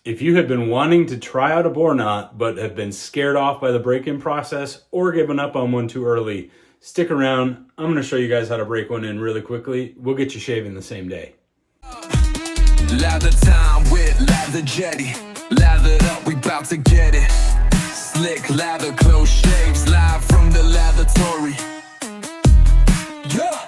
If you have been wanting to try out a boar knot, but have been scared off by the break-in process or given up on one too early, stick around. I'm going to show you guys how to break one in really quickly. We'll get you shaving the same day. Lather time with Lather Jetty. Lathered up, we bout to get it. Slick lather, close shaves, live from the lavatory. Yeah.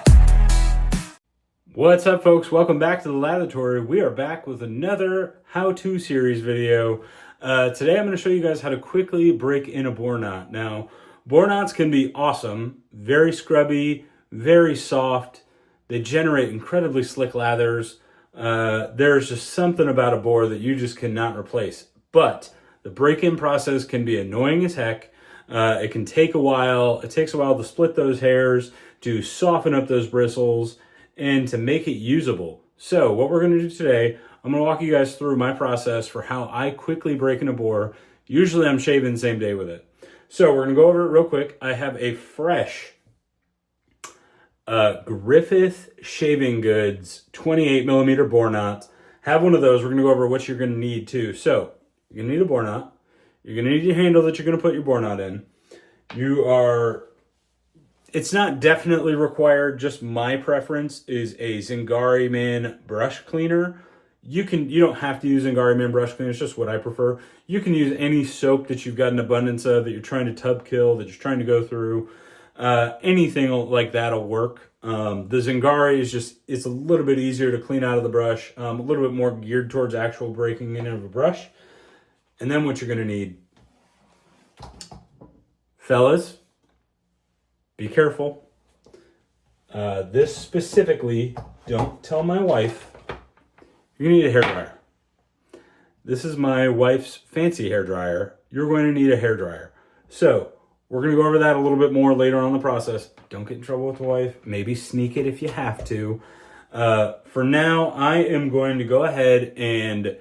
What's up, folks? Welcome back to the lavatory. We are back with another how-to series video. Today I'm going to show you guys how to quickly break in a boar knot. Now, boar knots can be awesome, very scrubby, very soft. They generate incredibly slick lathers. There's just something about a boar that you just cannot replace. But the break-in process can be annoying as heck. It can take a while. It takes a while to split those hairs, to soften up those bristles, and to make it usable. So what we're going to do today, I'm going to walk you guys through my process for how I quickly break in a boar. Usually I'm shaving the same day with it. So we're going to go over it real quick. I have a fresh Griffith shaving goods 28 millimeter boar knot. Have one of those. We're going to go over what you're going to need too. So you're going to need a boar knot. You're going to need your handle that you're going to put your boar knot in. It's not definitely required, just my preference is a Zingari Man brush cleaner. You don't have to use Zingari Man brush cleaner, it's just what I prefer. You can use any soap that you've got an abundance of, that you're trying to tub kill, that you're trying to go through. Anything like that'll work. The Zingari it's a little bit easier to clean out of the brush, a little bit more geared towards actual breaking in of a brush. And then what you're gonna need, fellas, be careful. This specifically, don't tell my wife. You're gonna need a hairdryer. This is my wife's fancy hairdryer. You're going to need a hairdryer. So we're gonna go over that a little bit more later on in the process. Don't get in trouble with the wife. Maybe sneak it if you have to. For now, I am going to go ahead and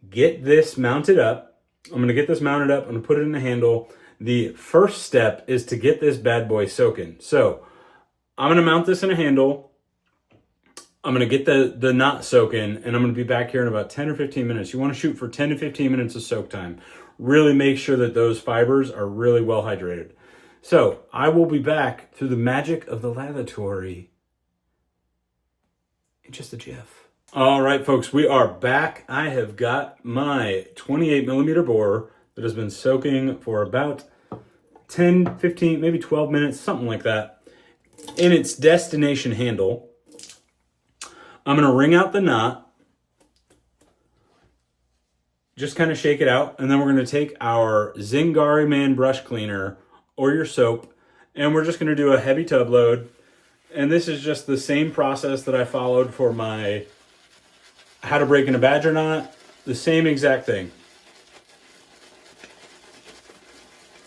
get this mounted up. I'm gonna get this mounted up. I'm gonna put it in the handle. The first step is to get this bad boy soaking. So I'm going to mount this in a handle. I'm going to get the knot soaking, and I'm going to be back here in about 10 or 15 minutes. You want to shoot for 10 to 15 minutes of soak time. Really make sure that those fibers are really well hydrated. So I will be back through the magic of the lavatory in just a jiff. All right, folks, we are back. I have got my 28 millimeter boar that has been soaking for about 10, 15, maybe 12 minutes, something like that, in its destination handle. I'm going to wring out the knot, just kind of shake it out, and then we're going to take our Zingari Man brush cleaner or your soap, and we're just going to do a heavy tub load. And this is just the same process that I followed for my how to break in a badger knot, the same exact thing.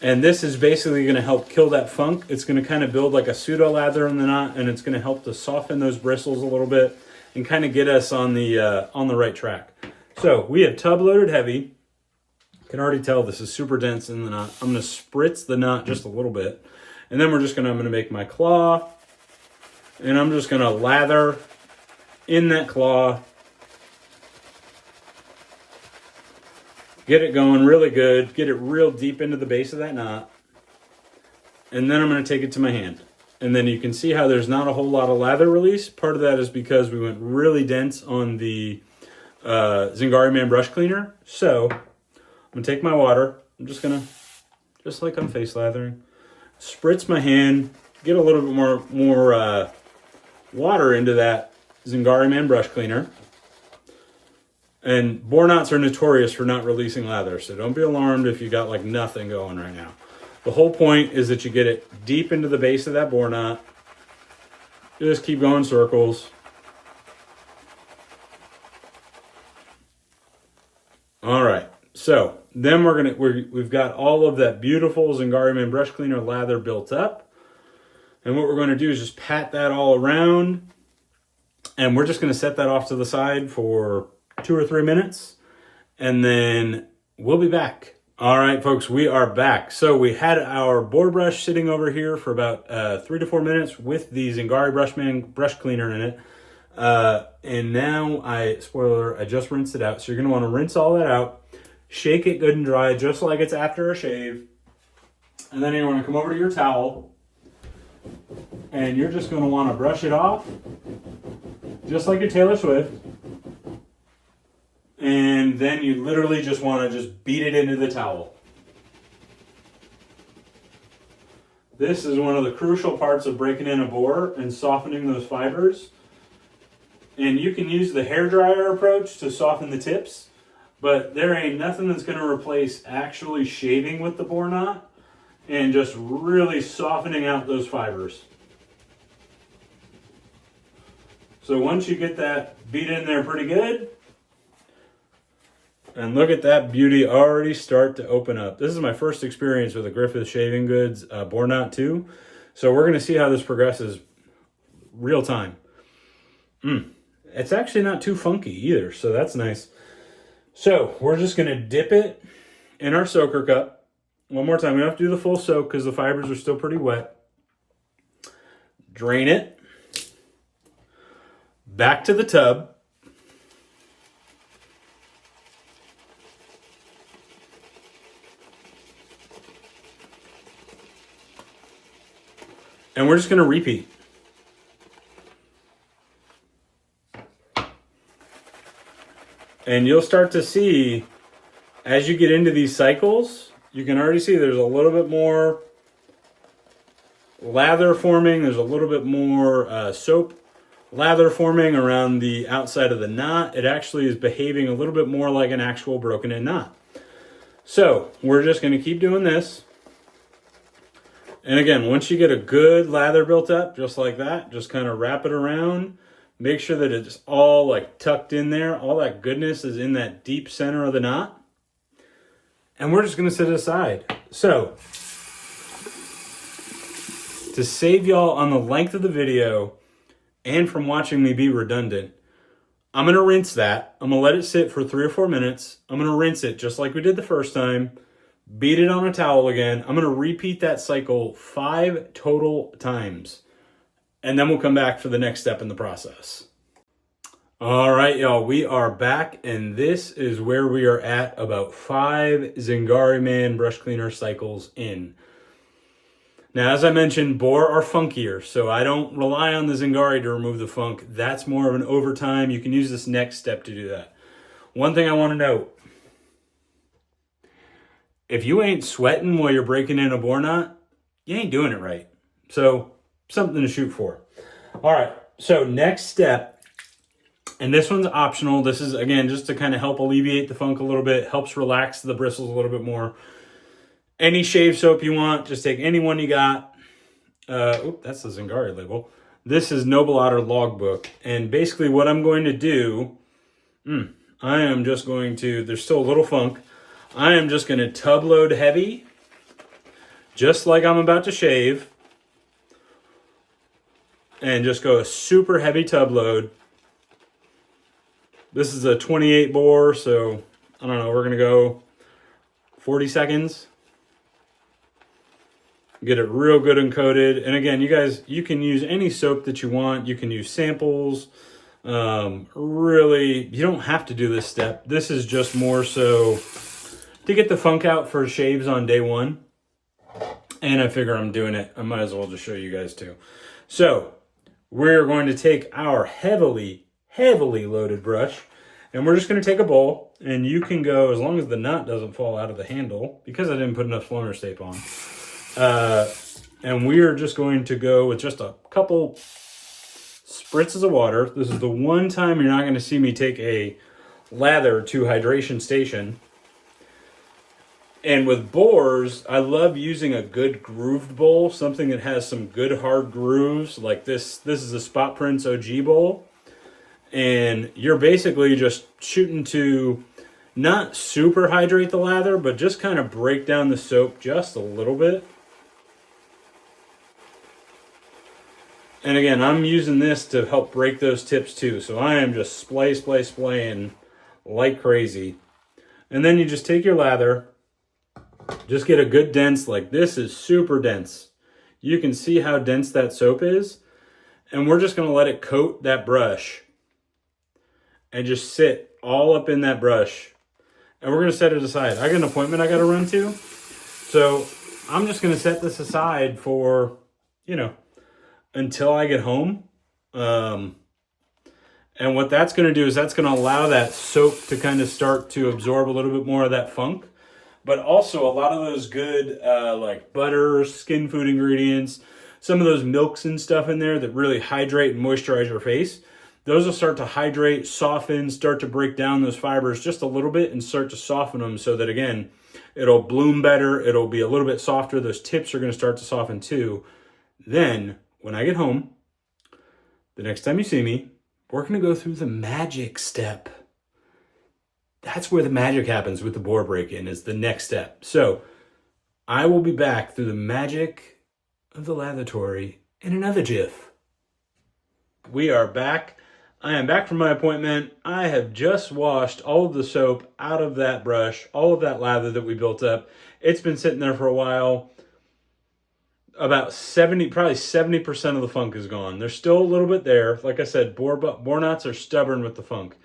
And this is basically going to help kill that funk. It's going to kind of build like a pseudo lather in the knot, and it's going to help to soften those bristles a little bit and kind of get us on the right track. So we have tub loaded heavy. You can already tell this is super dense in the knot. I'm going to spritz the knot just a little bit, and then I'm going to make my claw, and I'm just going to lather in that claw. Get it going really good. Get it real deep into the base of that knot. And then I'm going to take it to my hand. And then you can see how there's not a whole lot of lather release. Part of that is because we went really dense on the Zingari Man brush cleaner. So I'm going to take my water. I'm just going to, just like I'm face lathering, spritz my hand, get a little bit more water into that Zingari Man brush cleaner. And boar knots are notorious for not releasing lather, so don't be alarmed if you got like nothing going right now. The whole point is that you get it deep into the base of that boar knot. Just keep going circles. All right, so then we've got all of that beautiful Zingari Man brush cleaner lather built up. And what we're going to do is just pat that all around, and we're just going to set that off to the side for 2 or 3 minutes, and then we'll be back. All right, folks, we are back. So we had our boar brush sitting over here for about 3 to 4 minutes with the Zingari brush cleaner in it. And now spoiler, I just rinsed it out. So you're going to want to rinse all that out, shake it good and dry, just like it's after a shave. And then you're going to come over to your towel and you're just going to want to brush it off, just like your Taylor Swift. And then you literally just want to just beat it into the towel. This is one of the crucial parts of breaking in a boar and softening those fibers. And you can use the hairdryer approach to soften the tips, but there ain't nothing that's going to replace actually shaving with the boar knot and just really softening out those fibers. So once you get that beat in there pretty good, and look at that beauty already start to open up. This is my first experience with a Griffith Shaving Goods Boar Knot 2. So we're going to see how this progresses real time. It's actually not too funky either, so that's nice. So we're just going to dip it in our soaker cup. One more time. We don't have to do the full soak because the fibers are still pretty wet. Drain it. Back to the tub. And we're just going to repeat. And you'll start to see, as you get into these cycles, you can already see there's a little bit more lather forming. There's a little bit more soap lather forming around the outside of the knot. It actually is behaving a little bit more like an actual broken in knot. So we're just going to keep doing this. And again, once you get a good lather built up, just like that, just kind of wrap it around. Make sure that it's all like tucked in there. All that goodness is in that deep center of the knot. And we're just going to set it aside. So, to save y'all on the length of the video and from watching me be redundant, I'm going to rinse that. I'm going to let it sit for 3 or 4 minutes. I'm going to rinse it just like we did the first time. Beat it on a towel again. I'm going to repeat that cycle 5 total times. And then we'll come back for the next step in the process. All right, y'all. We are back. And this is where we are at about 5 Zingari Man brush cleaner cycles in. Now, as I mentioned, boar are funkier. So I don't rely on the Zingari to remove the funk. That's more of an overtime. You can use this next step to do that. One thing I want to note. If you ain't sweating while you're breaking in a boar knot, you ain't doing it right. So, something to shoot for. All right, so next step, and this one's optional. This is, again, just to kind of help alleviate the funk a little bit, helps relax the bristles a little bit more. Any shave soap you want, just take any one you got. That's the Zingari label. This is Noble Otter Logbook. And basically what I'm going to do, I am just going to, there's still a little funk. I am just going to tub load heavy, just like I'm about to shave, and just go a super heavy tub load. This is a 28 bore, so I don't know, we're going to go 40 seconds. Get it real good and coated. And again, you guys, you can use any soap that you want. You can use samples. Really, you don't have to do this step. This is just more so to get the funk out for shaves on day 1. And I figure I'm doing it. I might as well just show you guys too. So we're going to take our heavily loaded brush and we're just going to take a bowl, and you can go, as long as the knot doesn't fall out of the handle, because I didn't put enough Floner's tape on. And we are just going to go with just a couple spritzes of water. This is the one time you're not going to see me take a lather to hydration station. And with boars, I love using a good grooved bowl, something that has some good hard grooves. Like this. This is a Spot Prints OG bowl. And you're basically just shooting to not super hydrate the lather, but just kind of break down the soap just a little bit. And again, I'm using this to help break those tips too. So I am just splaying like crazy. And then you just take your lather, just get a good dense, like this is super dense. You can see how dense that soap is. And we're just going to let it coat that brush and just sit all up in that brush. And we're going to set it aside. I got an appointment I got to run to. So I'm just going to set this aside for, you know, until I get home. And what that's going to do is that's going to allow that soap to kind of start to absorb a little bit more of that funk. But also a lot of those good like butter, skin food ingredients, some of those milks and stuff in there that really hydrate and moisturize your face. Those will start to hydrate, soften, start to break down those fibers just a little bit and start to soften them so that, again, it'll bloom better. It'll be a little bit softer. Those tips are going to start to soften too. Then when I get home, the next time you see me, we're going to go through the magic step. That's where the magic happens with the boar break-in, is the next step. So I will be back through the magic of the lavatory in another jiff. We are back. I am back from my appointment. I have just washed all of the soap out of that brush, all of that lather that we built up. It's been sitting there for a while. About 70% of the funk is gone. There's still a little bit there. Like I said, boar knots are stubborn with the funk.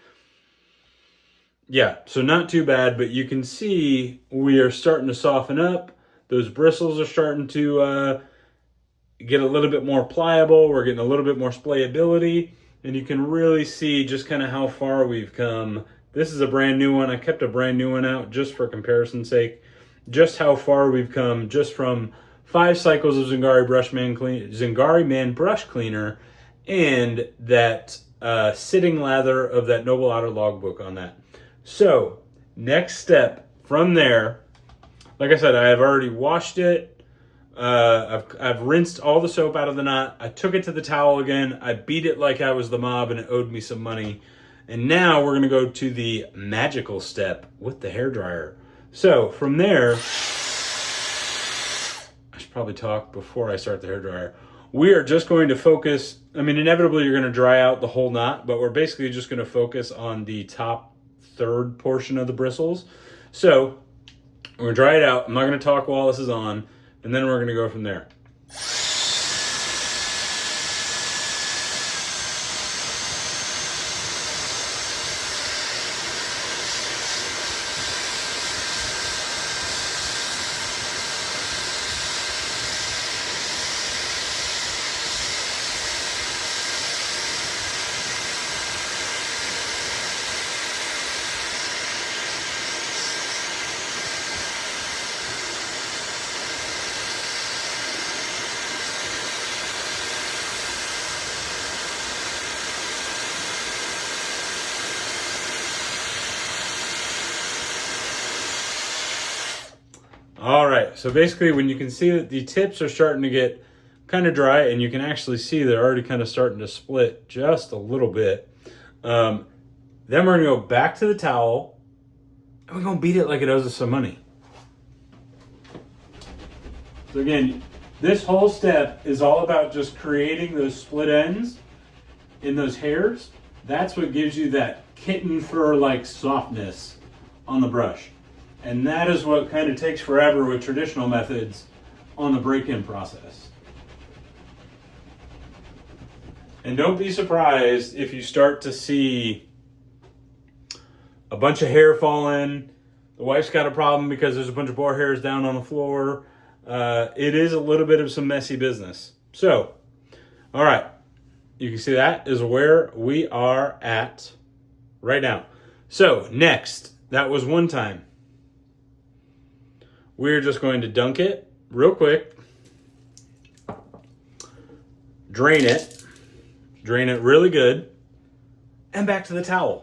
Yeah, so not too bad, but you can see we are starting to soften up. Those bristles are starting to get a little bit more pliable. We're getting a little bit more splayability, and you can really see just kind of how far we've come. This is a brand new one. I kept a brand new one out just for comparison's sake. Just how far we've come just from 5 cycles of Zingari Man brush cleaner and that sitting lather of that Noble Otter logbook on that. So, next step from there, like I said, I have already washed it. I've rinsed all the soap out of the knot. I took it to the towel again. I beat it like I was the mob and it owed me some money. And now we're going to go to the magical step with the hairdryer. So, from there, I should probably talk before I start the hairdryer. We are just going to focus, I mean, inevitably you're going to dry out the whole knot, but we're basically just going to focus on the top third portion of the bristles. So we're going to dry it out. I'm not going to talk while this is on, and then we're going to go from there. All right, so basically when you can see that the tips are starting to get kind of dry and you can actually see they're already kind of starting to split just a little bit. Then we're gonna go back to the towel and we're gonna beat it like it owes us some money. So again, this whole step is all about just creating those split ends in those hairs. That's what gives you that kitten fur-like softness on the brush. And that is what kind of takes forever with traditional methods on the break-in process. And don't be surprised if you start to see a bunch of hair falling. The wife's got a problem because there's a bunch of boar hairs down on the floor. It is a little bit of some messy business. So, all right. You can see that is where we are at right now. So, next, that was one time. We're just going to dunk it real quick, drain it really good, and back to the towel.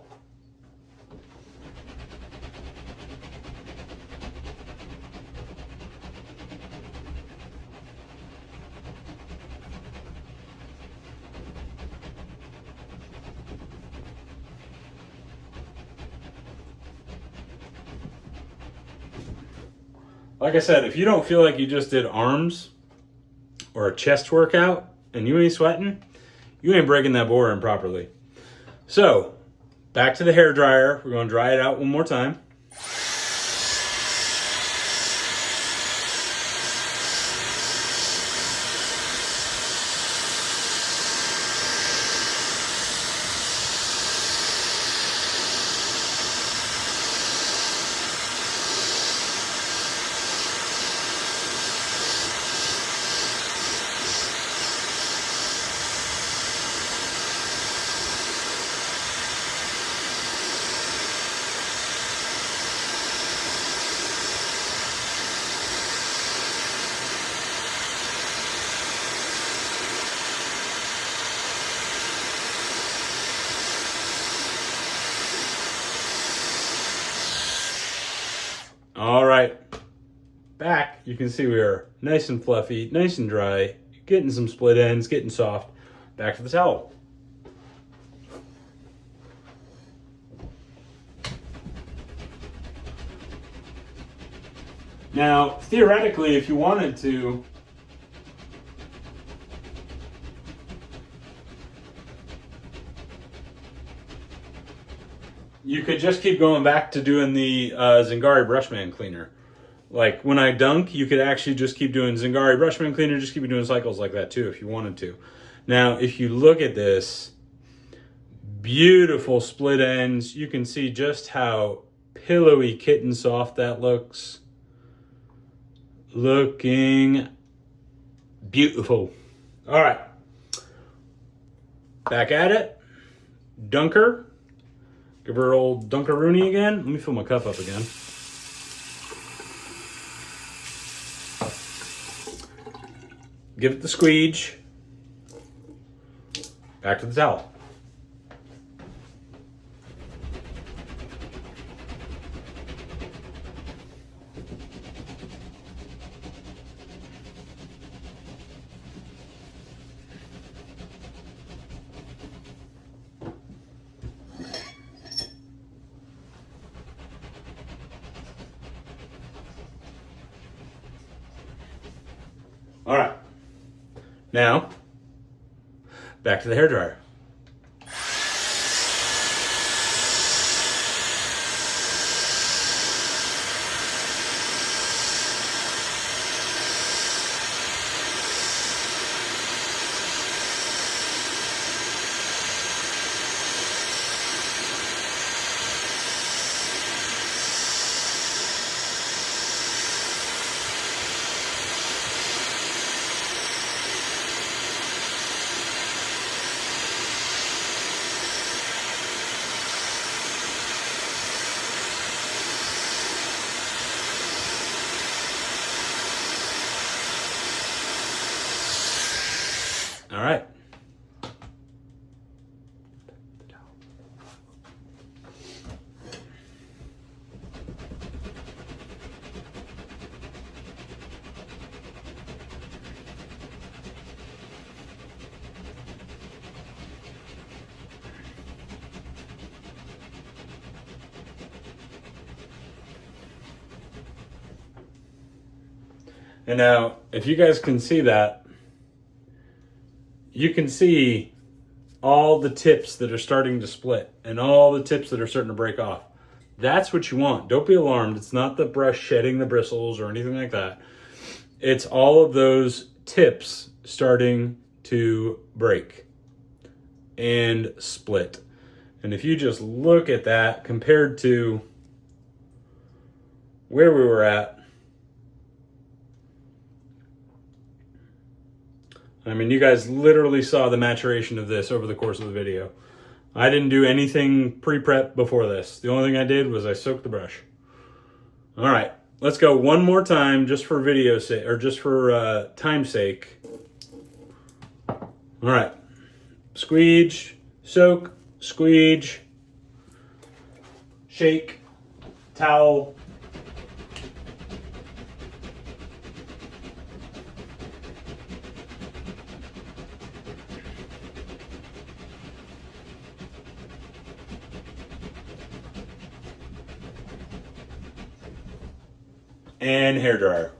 Like I said, if you don't feel like you just did arms or a chest workout and you ain't sweating, you ain't breaking that boar in properly. So, back to the hair dryer. We're going to dry it out one more time. All right, back, you can see we are nice and fluffy, nice and dry, getting some split ends, getting soft. Back to the towel. Now, theoretically, if you wanted to, you could just keep going back to doing the Zingari Brushman Cleaner. Like when I dunk, you could actually just keep doing Zingari Brushman Cleaner, just keep doing cycles like that too if you wanted to. Now, if you look at this, beautiful split ends. You can see just how pillowy, kitten soft that looks. Looking beautiful. All right, back at it. Dunker. Give her old Dunkaroony again. Let me fill my cup up again. Give it the squeege. Back to the towel. All right. Now, back to the hairdryer. All right. And now, if you guys can see that, you can see all the tips that are starting to split and all the tips that are starting to break off. That's what you want. Don't be alarmed. It's not the brush shedding the bristles or anything like that. It's all of those tips starting to break and split. And if you just look at that compared to where we were at, I mean, you guys literally saw the maturation of this over the course of the video. I didn't do anything pre-prep before this. The only thing I did was I soaked the brush. All right, let's go one more time just for video sake, or just for time's sake. All right, squeege, soak, squeege, shake, towel. And hairdryer.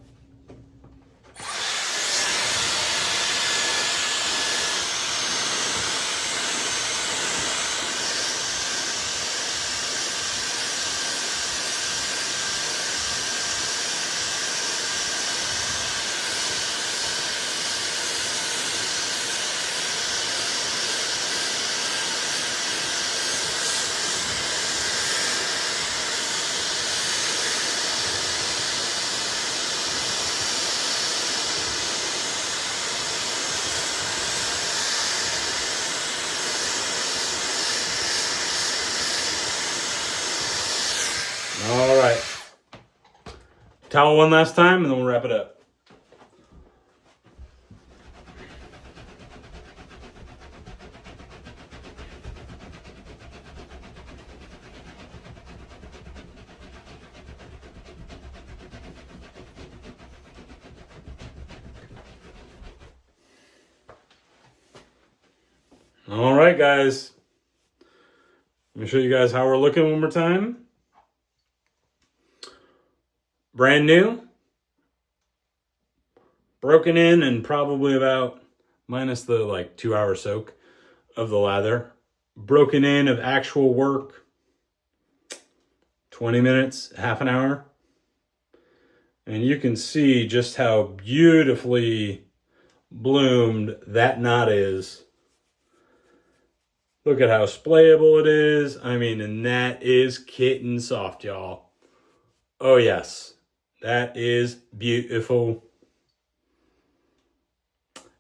All right. Towel one last time and then we'll wrap it up. All right, guys. Let me show you guys how we're looking one more time. Brand new. Broken in and probably about, minus the 2-hour soak of the lather. Broken in of actual work, 20 minutes, half an hour. And you can see just how beautifully bloomed that knot is. Look at how splayable it is. I mean, and that is kitten soft, y'all. Oh yes, that is beautiful.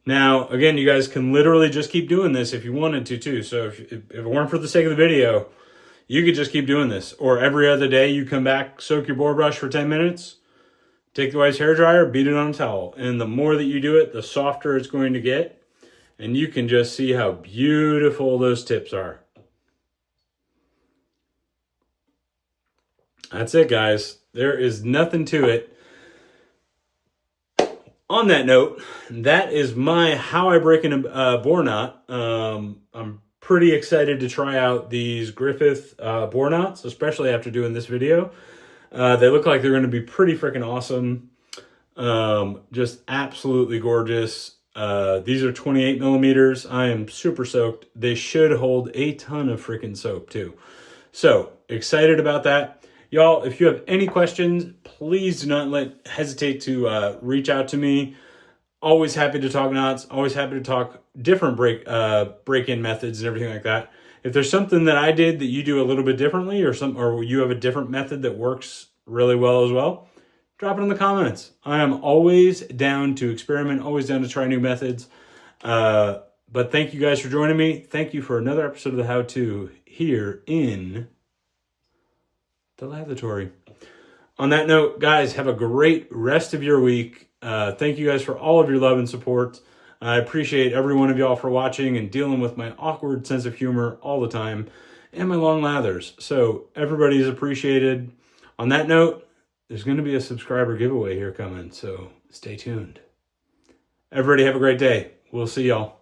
Now, again, you guys can literally just keep doing this if you wanted to too. So if it weren't for the sake of the video, you could just keep doing this. Or every other day you come back, soak your boar brush for 10 minutes, take the wife's hairdryer, beat it on a towel. And the more that you do it, the softer it's going to get. And you can just see how beautiful those tips are. That's it, guys. There is nothing to it. On that note, that is my how I break in a boar knot. I'm pretty excited to try out these Griffith boar knots, especially after doing this video. They look like they're going to be pretty freaking awesome. Just absolutely gorgeous. These are 28 millimeters. I am super soaked. They should hold a ton of freaking soap too. So excited about that. Y'all, if you have any questions, please do not hesitate to reach out to me. Always happy to talk knots. Always happy to talk different break-in methods and everything like that. If there's something that I did that you do a little bit differently, or you have a different method that works really well as well, drop it in the comments. I am always down to experiment, always down to try new methods. But thank you guys for joining me. Thank you for another episode of the How To here in the lavatory. On that note, guys, have a great rest of your week. Thank you guys for all of your love and support. I appreciate every one of y'all for watching and dealing with my awkward sense of humor all the time and my long lathers. So everybody's appreciated. On that note, there's going to be a subscriber giveaway here coming, so stay tuned. Everybody have a great day. We'll see y'all.